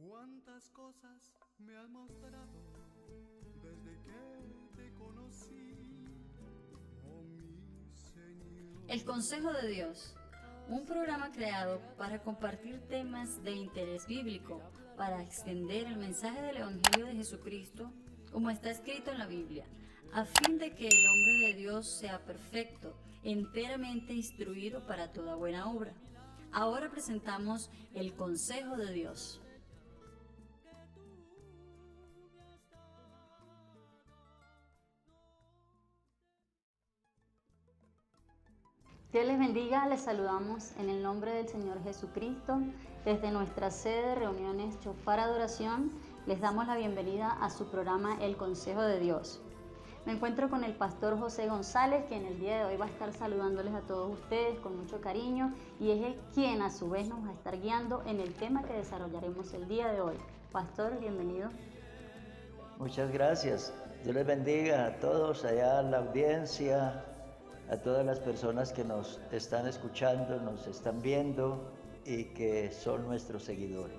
Cuántas cosas me has mostrado desde que te conocí, oh mi Señor. El Consejo de Dios, un programa creado para compartir temas de interés bíblico, para extender el mensaje del Evangelio de Jesucristo, como está escrito en la Biblia, a fin de que el hombre de Dios sea perfecto, enteramente instruido para toda buena obra. Ahora presentamos el Consejo de Dios. Dios les bendiga, les saludamos en el nombre del Señor Jesucristo. Desde nuestra sede de reuniones Chofar Adoración, les damos la bienvenida a su programa El Consejo de Dios. Me encuentro con el pastor José González, que en el día de hoy va a estar saludándoles a todos ustedes con mucho cariño y es él quien a su vez nos va a estar guiando en el tema que desarrollaremos el día de hoy. Pastor, bienvenido. Muchas gracias. Dios les bendiga a todos allá en la audiencia, a todas las personas que nos están escuchando, nos están viendo y que son nuestros seguidores.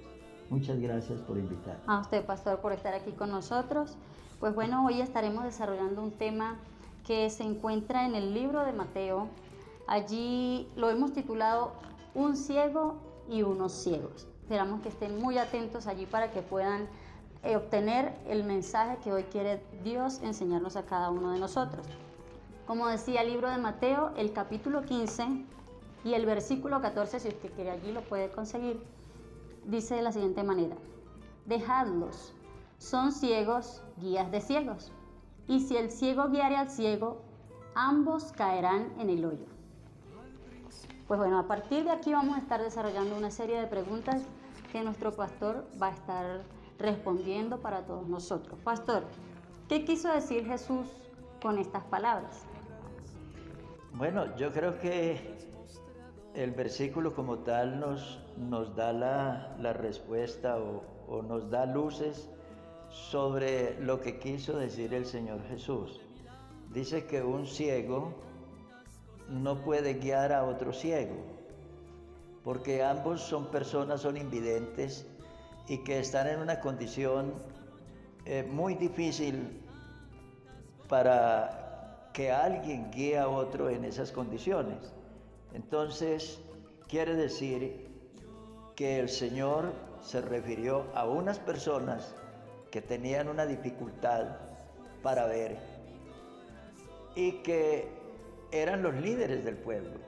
Muchas gracias por invitar. A usted, pastor, por estar aquí con nosotros. Pues bueno, hoy estaremos desarrollando un tema que se encuentra en el libro de Mateo. Allí lo hemos titulado Un ciego y unos ciegos. Esperamos que estén muy atentos allí para que puedan obtener el mensaje que hoy quiere Dios enseñarnos a cada uno de nosotros. Como decía el libro de Mateo, el capítulo 15 y el versículo 14, si usted quiere allí lo puede conseguir, dice de la siguiente manera: dejadlos, son ciegos, guías de ciegos, y si el ciego guiare al ciego, ambos caerán en el hoyo. Pues bueno, a partir de aquí vamos a estar desarrollando una serie de preguntas que nuestro pastor va a estar respondiendo para todos nosotros. Pastor, ¿qué quiso decir Jesús con estas palabras? Bueno, yo creo que el versículo como tal nos da la respuesta o nos da luces sobre lo que quiso decir el Señor Jesús. Dice que un ciego no puede guiar a otro ciego, porque ambos son personas, son invidentes y que están en una condición muy difícil para que alguien guíe a otro en esas condiciones. Entonces, quiere decir que el Señor se refirió a unas personas que tenían una dificultad para ver y que eran los líderes del pueblo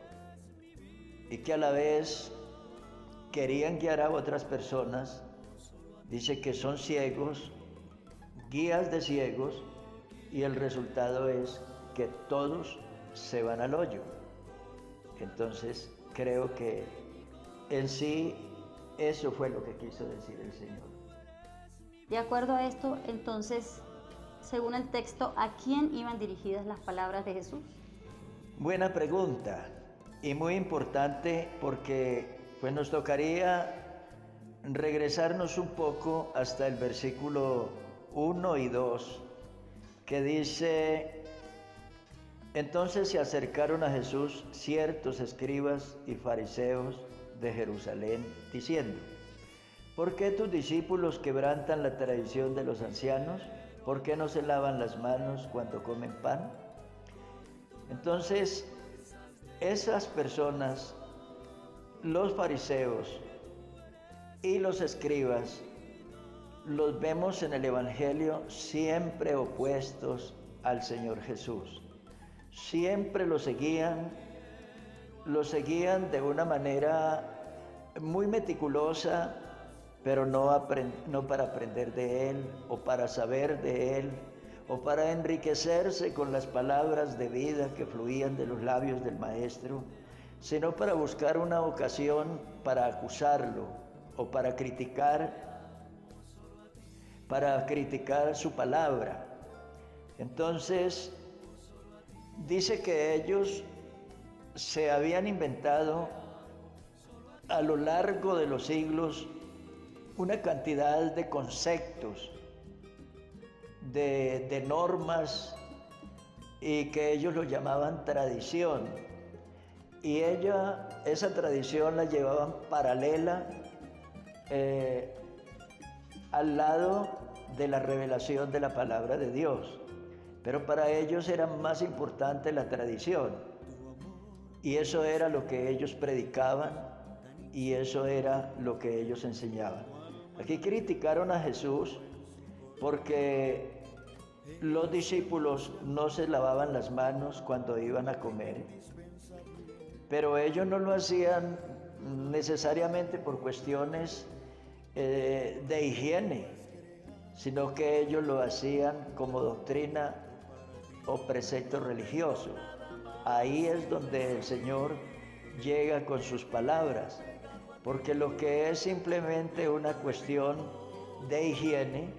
y que a la vez querían guiar a otras personas. Dice que son ciegos, guías de ciegos, y el resultado es que todos se van al hoyo. Entonces, creo que en sí eso fue lo que quiso decir el Señor. De acuerdo a esto, entonces, según el texto, ¿a quién iban dirigidas las palabras de Jesús? Buena pregunta y muy importante, porque pues nos tocaría regresarnos un poco hasta el versículo 1 y 2, que dice: entonces se acercaron a Jesús ciertos escribas y fariseos de Jerusalén, diciendo: ¿por qué tus discípulos quebrantan la tradición de los ancianos? ¿Por qué no se lavan las manos cuando comen pan? Entonces, esas personas, los fariseos y los escribas, los vemos en el Evangelio siempre opuestos al Señor Jesús. Siempre lo seguían de una manera muy meticulosa, pero no para aprender de Él, o para saber de Él, o para enriquecerse con las palabras de vida que fluían de los labios del Maestro, sino para buscar una ocasión para acusarlo o para criticar su palabra. Entonces, dice que ellos se habían inventado a lo largo de los siglos una cantidad de conceptos, de normas, y que ellos lo llamaban tradición. Y esa tradición la llevaban paralela al lado de la revelación de la palabra de Dios. Pero para ellos era más importante la tradición. Y eso era lo que ellos predicaban y eso era lo que ellos enseñaban. Aquí criticaron a Jesús porque los discípulos no se lavaban las manos cuando iban a comer, pero ellos no lo hacían necesariamente por cuestiones de higiene, sino que ellos lo hacían como doctrina o precepto religioso. Ahí es donde el Señor llega con sus palabras, porque lo que es simplemente una cuestión de higiene,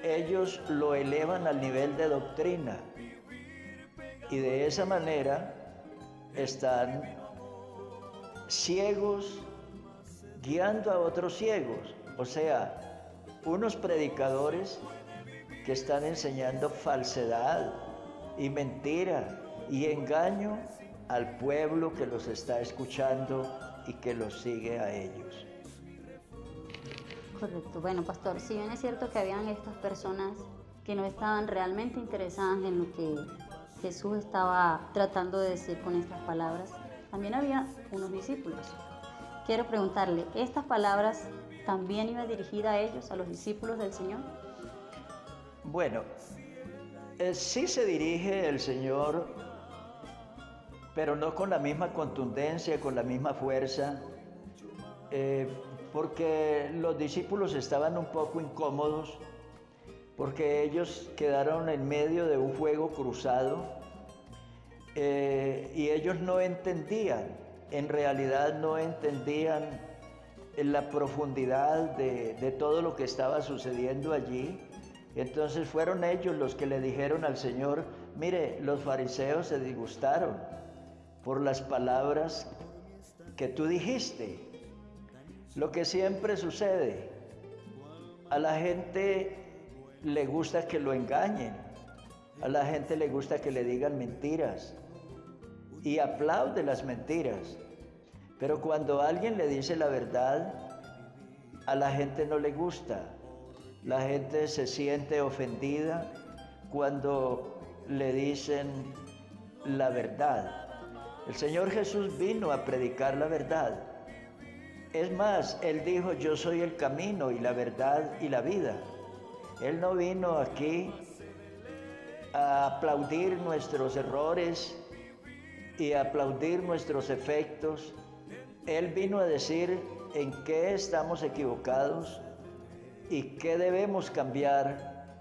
ellos lo elevan al nivel de doctrina y de esa manera están ciegos guiando a otros ciegos, o sea, unos predicadores que están enseñando falsedad y mentira y engaño al pueblo que los está escuchando y que los sigue a ellos. Correcto. Bueno, pastor, si bien es cierto que habían estas personas que no estaban realmente interesadas en lo que Jesús estaba tratando de decir con estas palabras, también había unos discípulos. Quiero preguntarle, ¿estas palabras también iban dirigidas a ellos, a los discípulos del Señor? Bueno, sí se dirige el Señor, pero no con la misma contundencia, con la misma fuerza, porque los discípulos estaban un poco incómodos, porque ellos quedaron en medio de un fuego cruzado y ellos no entendían, en realidad no entendían la profundidad de todo lo que estaba sucediendo allí. Entonces fueron ellos los que le dijeron al Señor, mire, los fariseos se disgustaron por las palabras que tú dijiste. Lo que siempre sucede, a la gente le gusta que lo engañen, a la gente le gusta que le digan mentiras y aplaude las mentiras, pero cuando alguien le dice la verdad, a la gente no le gusta. La gente se siente ofendida cuando le dicen la verdad. El Señor Jesús vino a predicar la verdad. Es más, Él dijo, yo soy el camino y la verdad y la vida. Él no vino aquí a aplaudir nuestros errores y a aplaudir nuestros efectos. Él vino a decir en qué estamos equivocados y qué debemos cambiar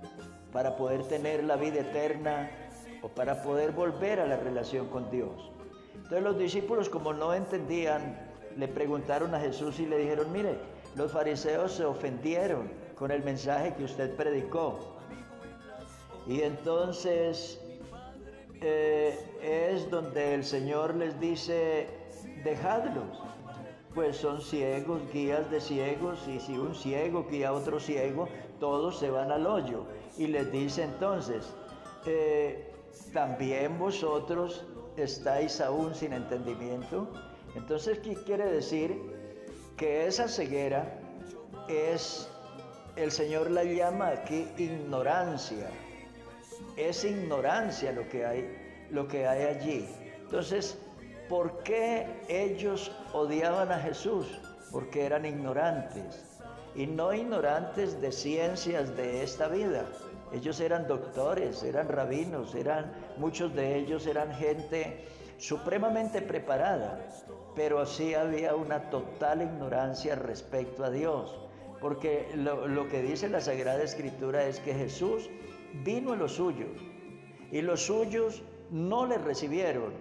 para poder tener la vida eterna o para poder volver a la relación con Dios. Entonces los discípulos, como no entendían, le preguntaron a Jesús y le dijeron, mire, los fariseos se ofendieron con el mensaje que usted predicó. Y entonces es donde el Señor les dice, dejadlos. Pues son ciegos, guías de ciegos, y si un ciego guía a otro ciego, todos se van al hoyo. Y les dice entonces, ¿también vosotros estáis aún sin entendimiento? Entonces, ¿qué quiere decir? Que esa ceguera es, el Señor la llama aquí ignorancia. Es ignorancia lo que hay allí. Entonces, ¿por qué ellos odiaban a Jesús? Porque eran ignorantes, y no ignorantes de ciencias de esta vida. Ellos eran doctores, eran rabinos, muchos de ellos eran gente supremamente preparada, pero sí había una total ignorancia respecto a Dios, porque lo que dice la Sagrada Escritura es que Jesús vino a los suyos, y los suyos no le recibieron.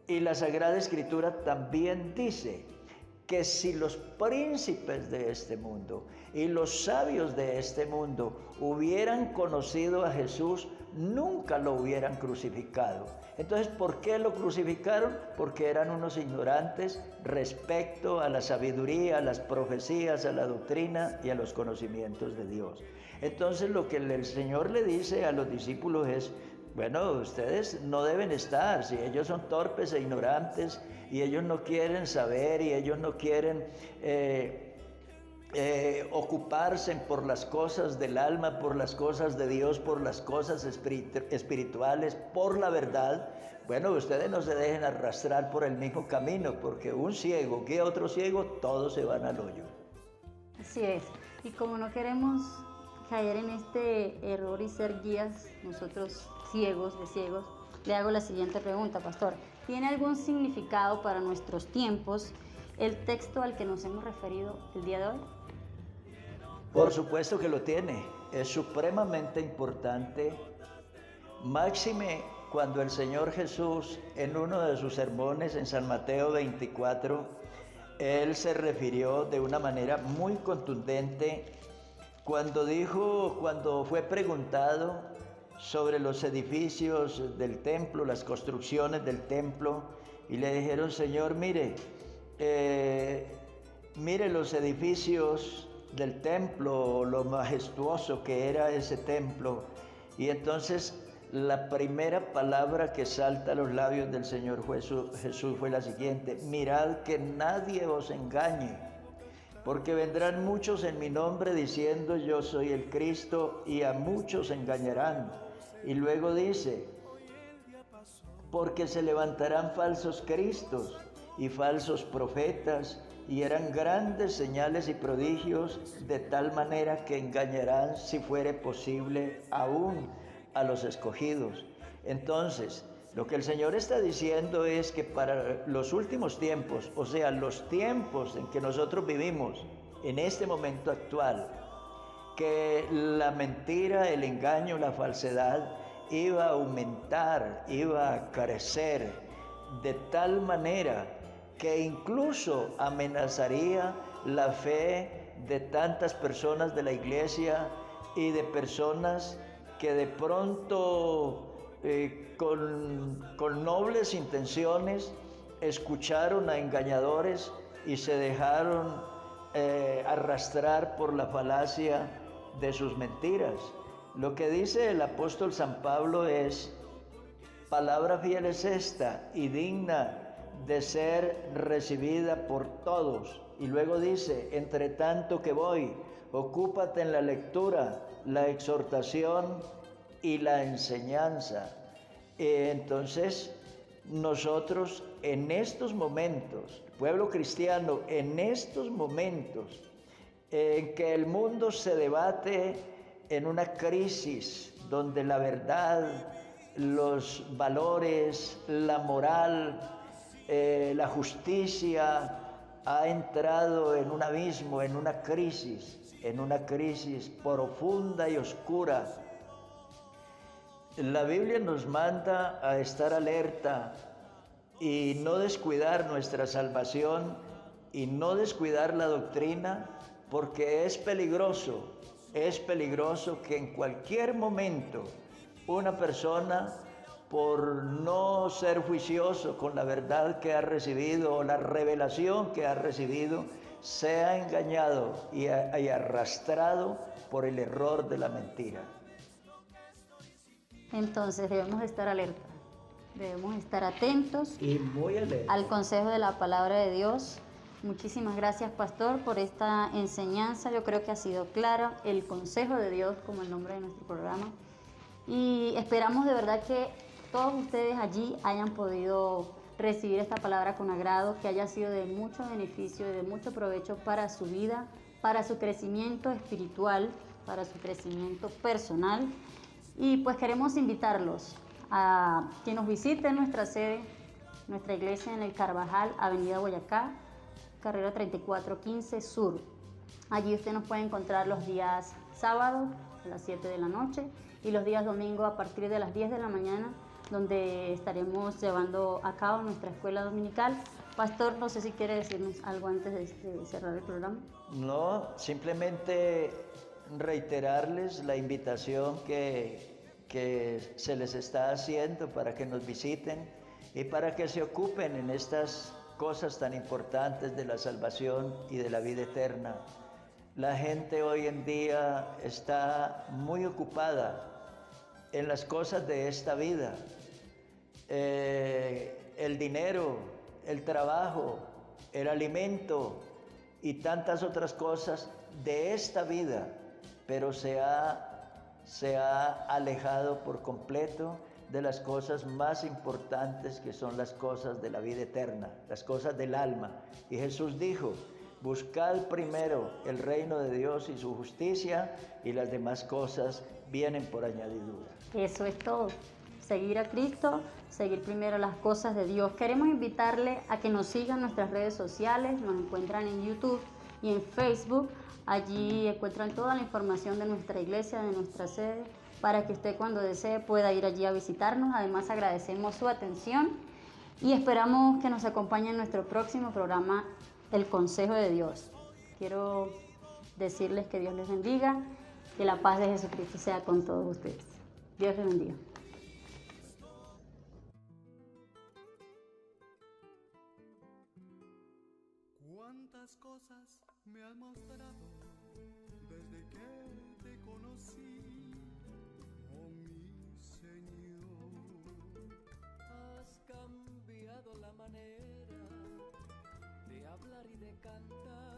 Y la Sagrada Escritura también dice que si los príncipes de este mundo y los sabios de este mundo hubieran conocido a Jesús, nunca lo hubieran crucificado. Entonces, ¿por qué lo crucificaron? Porque eran unos ignorantes respecto a la sabiduría, a las profecías, a la doctrina y a los conocimientos de Dios. Entonces, lo que el Señor le dice a los discípulos es, bueno, ustedes no deben estar, si ellos son torpes e ignorantes y ellos no quieren saber y ellos no quieren ocuparse por las cosas del alma, por las cosas de Dios, por las cosas espirituales, por la verdad, bueno, ustedes no se dejen arrastrar por el mismo camino, porque un ciego guía a otro ciego, todos se van al hoyo. Así es, y como no queremos caer en este error y ser guías, nosotros ciegos de ciegos, le hago la siguiente pregunta, pastor. ¿Tiene algún significado para nuestros tiempos el texto al que nos hemos referido el día de hoy? Por supuesto que lo tiene, es supremamente importante, máxime cuando el Señor Jesús en uno de sus sermones en San Mateo 24, Él se refirió de una manera muy contundente cuando fue preguntado sobre los edificios del templo, las construcciones del templo, y le dijeron, Señor, mire los edificios del templo, lo majestuoso que era ese templo. Y entonces la primera palabra que salta a los labios del Señor Jesús fue la siguiente: mirad que nadie os engañe, porque vendrán muchos en mi nombre diciendo yo soy el Cristo, y a muchos engañarán. Y luego dice, porque se levantarán falsos cristos y falsos profetas, y harán grandes señales y prodigios, de tal manera que engañarán, si fuere posible, aún a los escogidos. Entonces, lo que el Señor está diciendo es que para los últimos tiempos, o sea, los tiempos en que nosotros vivimos, en este momento actual, que la mentira, el engaño, la falsedad iba a aumentar, iba a crecer de tal manera que incluso amenazaría la fe de tantas personas de la iglesia y de personas que de pronto con nobles intenciones escucharon a engañadores y se dejaron arrastrar por la falacia de sus mentiras. Lo que dice el apóstol San Pablo es: palabra fiel es esta y digna de ser recibida por todos. Y luego dice: entre tanto que voy, ocúpate en la lectura, la exhortación y la enseñanza. Entonces, nosotros en estos momentos, pueblo cristiano, en estos momentos en que el mundo se debate en una crisis donde la verdad, los valores, la moral, la justicia ha entrado en un abismo, en una crisis profunda y oscura. La Biblia nos manda a estar alerta y no descuidar nuestra salvación y no descuidar la doctrina, porque es peligroso que en cualquier momento una persona, por no ser juicioso con la verdad que ha recibido o la revelación que ha recibido, sea engañado y arrastrado por el error de la mentira. Entonces debemos estar alerta, debemos estar atentos y muy alerta al consejo de la palabra de Dios. Muchísimas gracias, pastor, por esta enseñanza. Yo creo que ha sido clara el consejo de Dios, como el nombre de nuestro programa. Y esperamos de verdad que todos ustedes allí hayan podido recibir esta palabra con agrado, que haya sido de mucho beneficio y de mucho provecho para su vida, para su crecimiento espiritual, para su crecimiento personal. Y pues queremos invitarlos a que nos visiten nuestra sede, nuestra iglesia en el Carvajal, Avenida Boyacá, carrera 3415 Sur. Allí usted nos puede encontrar los días sábados a las 7 de la noche y los días domingo a partir de las 10 de la mañana, donde estaremos llevando a cabo nuestra escuela dominical. Pastor, no sé si quiere decirnos algo antes de cerrar el programa. No, simplemente reiterarles la invitación que se les está haciendo para que nos visiten y para que se ocupen en estas cosas tan importantes de la salvación y de la vida eterna. La gente hoy en día está muy ocupada en las cosas de esta vida. El dinero, el trabajo, el alimento y tantas otras cosas de esta vida, pero se ha alejado por completo de las cosas más importantes, que son las cosas de la vida eterna, las cosas del alma. Y Jesús dijo: buscad primero el reino de Dios y su justicia, y las demás cosas vienen por añadidura. Eso es todo. Seguir a Cristo, seguir primero las cosas de Dios. Queremos invitarle a que nos sigan en nuestras redes sociales. Nos encuentran en YouTube y en Facebook. Allí encuentran toda la información de nuestra iglesia, de nuestra sede, para que usted, cuando desee, pueda ir allí a visitarnos. Además, agradecemos su atención y esperamos que nos acompañe en nuestro próximo programa, El Consejo de Dios. Quiero decirles que Dios les bendiga, que la paz de Jesucristo sea con todos ustedes. Dios les bendiga. Cuántas cosas me has mostrado desde que te conocí, oh mi Señor. Has cambiado la manera de hablar y de cantar.